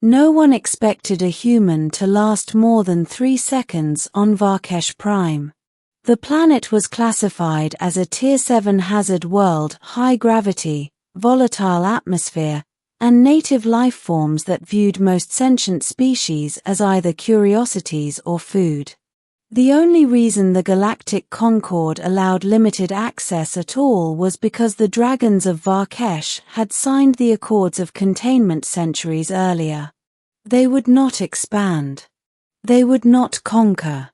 No one expected a human to last more than 3 seconds on Varkesh Prime. The planet was classified as a Tier 7 hazard world, high gravity, volatile atmosphere, and native life forms that viewed most sentient species as either curiosities or food. The only reason the Galactic Concord allowed limited access at all was because the dragons of Varkesh had signed the Accords of Containment centuries earlier. They would not expand. They would not conquer.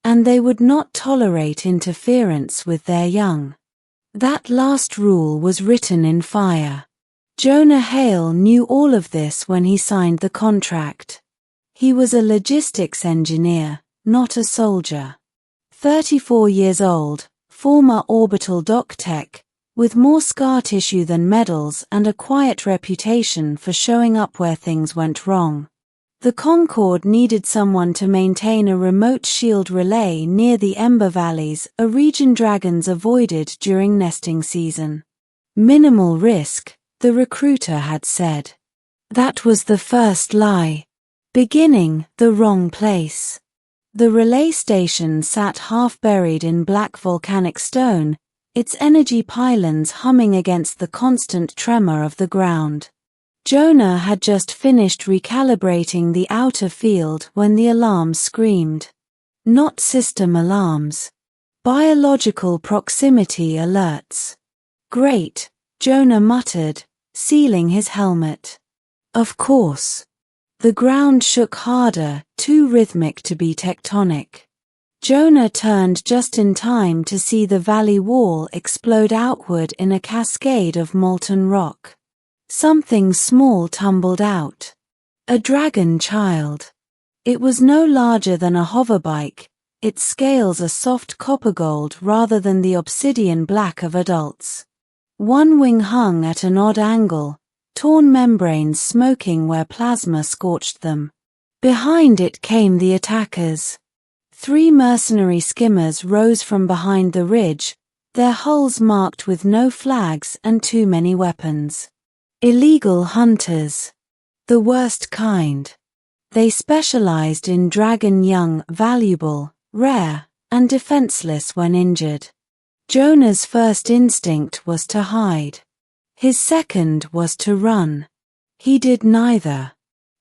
And they would not tolerate interference with their young. That last rule was written in fire. Jonah Hale knew all of this when he signed the contract. He was a logistics engineer, not a soldier. 34 years old, former orbital dock tech, with more scar tissue than medals and a quiet reputation for showing up where things went wrong. The Concorde needed someone to maintain a remote shield relay near the Ember Valleys, a region dragons avoided during nesting season. Minimal risk, the recruiter had said. That was the first lie. Beginning, the wrong place. The relay station sat half buried in black volcanic stone, its energy pylons humming against the constant tremor of the ground. Jonah had just finished recalibrating the outer field when the alarms screamed. Not system alarms. Biological proximity alerts. Great, Jonah muttered, sealing his helmet. Of course. The ground shook harder, too rhythmic to be tectonic. Jonah turned just in time to see the valley wall explode outward in a cascade of molten rock. Something small tumbled out. A dragon child. It was no larger than a hoverbike, its scales a soft copper gold rather than the obsidian black of adults. One wing hung at an odd angle, torn membranes smoking where plasma scorched them. Behind it came the attackers. 3 mercenary skimmers rose from behind the ridge, their hulls marked with no flags and too many weapons. Illegal hunters. The worst kind. They specialized in dragon young, valuable, rare, and defenseless when injured. Jonah's first instinct was to hide. His second was to run. He did neither.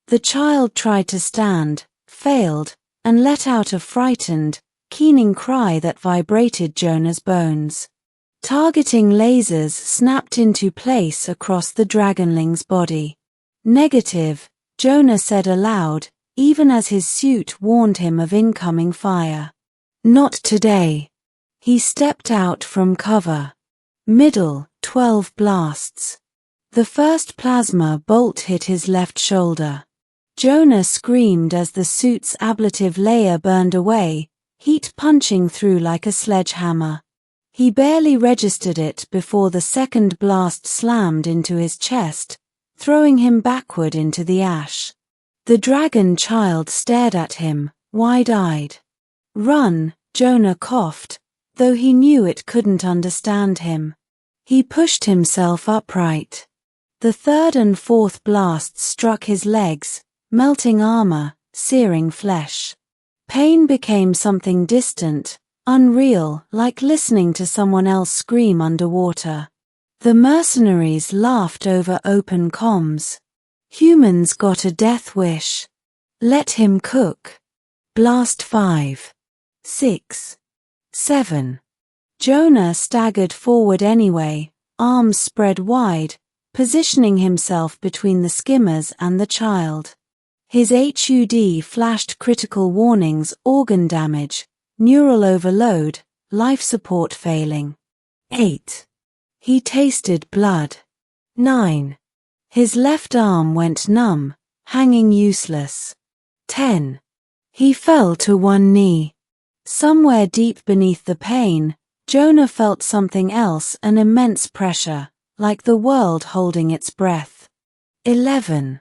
The child tried to stand, failed, and let out a frightened, keening cry that vibrated Jonah's bones. Targeting lasers snapped into place across the dragonling's body. Negative, Jonah said aloud, even as his suit warned him of incoming fire. Not today. He stepped out from cover. Middle, 12 blasts. The first plasma bolt hit his left shoulder. Jonah screamed as the suit's ablative layer burned away, heat punching through like a sledgehammer. He barely registered it before the second blast slammed into his chest, throwing him backward into the ash. The dragon child stared at him, wide-eyed. Run, Jonah coughed, though he knew it couldn't understand him. He pushed himself upright. The third and fourth blasts struck his legs, melting armor, searing flesh. Pain became something distant, unreal, like listening to someone else scream underwater. The mercenaries laughed over open comms. Humans got a death wish. Let him cook. Blast 5. 6. 7. Jonah staggered forward anyway, arms spread wide, positioning himself between the skimmers and the child. His HUD flashed critical warnings: organ damage, neural overload, life support failing. 8. He tasted blood. 9. His left arm went numb, hanging useless. 10. He fell to one knee. Somewhere deep beneath the pain, Jonah felt something else, an immense pressure, like the world holding its breath. 11.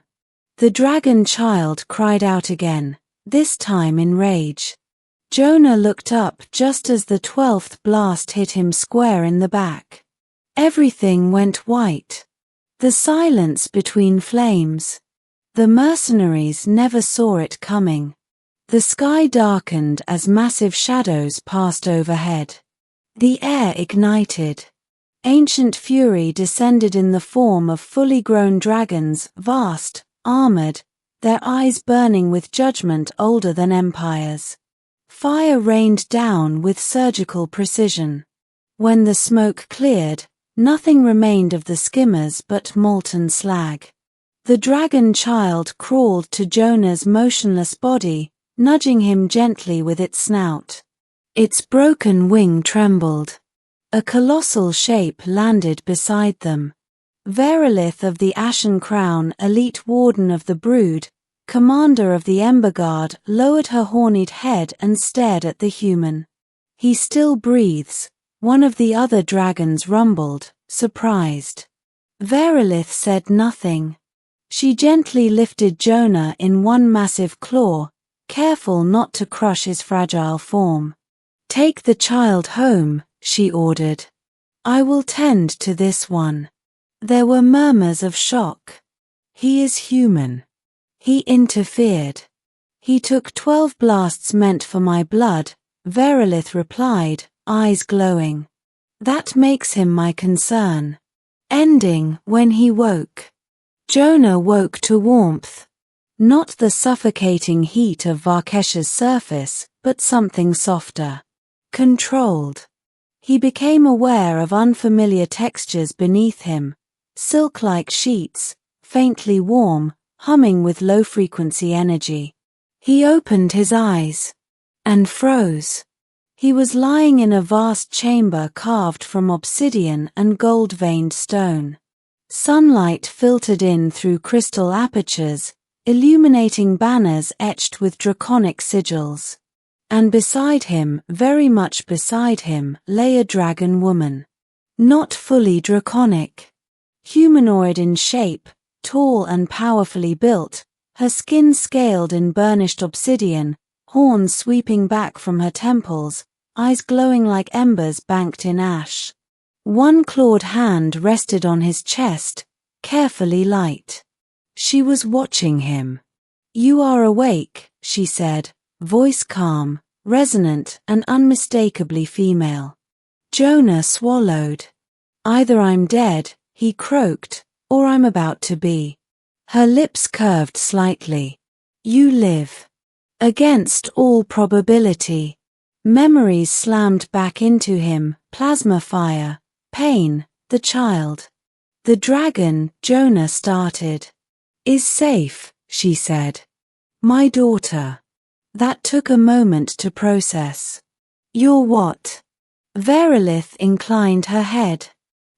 The dragon child cried out again, this time in rage. Jonah looked up just as the 12th blast hit him square in the back. Everything went white. The silence between flames. The mercenaries never saw it coming. The sky darkened as massive shadows passed overhead. The air ignited. Ancient fury descended in the form of fully grown dragons, vast, armored, their eyes burning with judgment older than empires. Fire rained down with surgical precision. When the smoke cleared, nothing remained of the skimmers but molten slag. The dragon child crawled to Jonah's motionless body, nudging him gently with its snout. Its broken wing trembled. A colossal shape landed beside them. Verilith of the Ashen Crown, elite warden of the brood, commander of the Ember Guard, lowered her horned head and stared at the human. He still breathes, one of the other dragons rumbled, surprised. Verilith said nothing. She gently lifted Jonah in one massive claw, careful not to crush his fragile form. "Take the child home," she ordered. "I will tend to this one." There were murmurs of shock. "He is human," he interfered. "He took 12 blasts meant for my blood," Verilith replied, eyes glowing. "That makes him my concern." Ending when he woke. Jonah woke to warmth. Not the suffocating heat of Varkesh's surface, but something softer. Controlled. He became aware of unfamiliar textures beneath him, silk-like sheets, faintly warm, humming with low-frequency energy. He opened his eyes and froze. He was lying in a vast chamber carved from obsidian and gold-veined stone. Sunlight filtered in through crystal apertures, illuminating banners etched with draconic sigils. And beside him, very much beside him, lay a dragon woman. Not fully draconic. Humanoid in shape, tall and powerfully built, her skin scaled in burnished obsidian, horns sweeping back from her temples, eyes glowing like embers banked in ash. One clawed hand rested on his chest, carefully light. She was watching him. "You are awake," she said, voice calm, resonant, and unmistakably female. Jonah swallowed. "Either I'm dead," he croaked, "or I'm about to be." Her lips curved slightly. "You live." Against all probability. Memories slammed back into him, plasma fire, pain, the child. "The dragon," Jonah started. "Is safe," she said. "My daughter." That took a moment to process. "You're what?" Verilith inclined her head.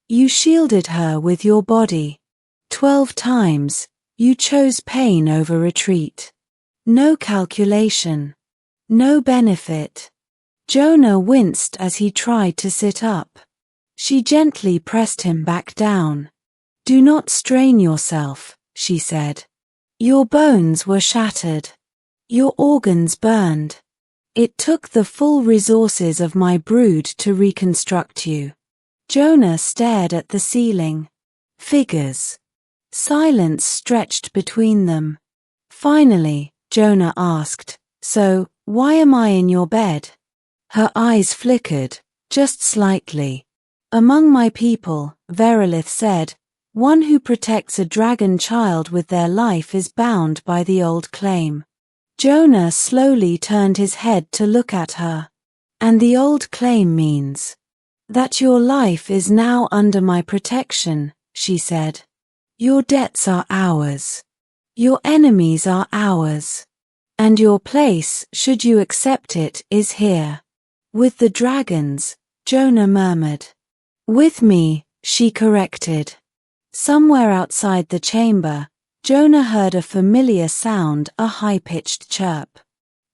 "You shielded her with your body. 12 times, you chose pain over retreat. No calculation. No benefit." Jonah winced as he tried to sit up. She gently pressed him back down. "Do not strain yourself," she said. "Your bones were shattered. Your organs burned. It took the full resources of my brood to reconstruct you." Jonah stared at the ceiling. Figures. Silence stretched between them. Finally, Jonah asked, "So, why am I in your bed?" Her eyes flickered, just slightly. "Among my people," Verilith said, "one who protects a dragon child with their life is bound by the old claim." Jonah slowly turned his head to look at her. "And the old claim means that your life is now under my protection," she said. "Your debts are ours. Your enemies are ours. And your place, should you accept it, is here. With the dragons," Jonah murmured. "With me," she corrected. Somewhere outside the chamber, Jonah heard a familiar sound, a high-pitched chirp.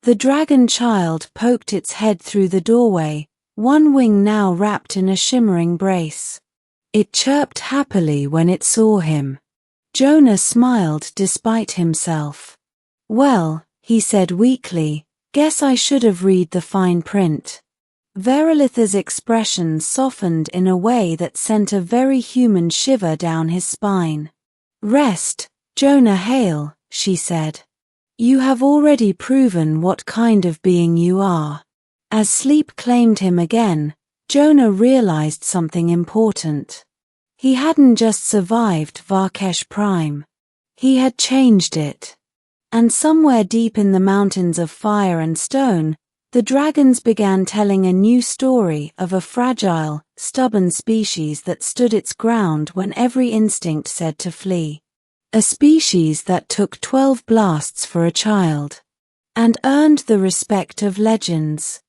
The dragon child poked its head through the doorway, one wing now wrapped in a shimmering brace. It chirped happily when it saw him. Jonah smiled despite himself. "Well," he said weakly, "guess I should have read the fine print." Verilith's expression softened in a way that sent a very human shiver down his spine. "Rest, Jonah Hale," she said. You have already proven what kind of being you are. As sleep claimed him again, Jonah realized something important. He hadn't just survived Varkesh Prime. He had changed it. And somewhere deep in the mountains of fire and stone, the dragons began telling a new story of a fragile, stubborn species that stood its ground when every instinct said to flee. A species that took 12 blasts for a child. And earned the respect of legends.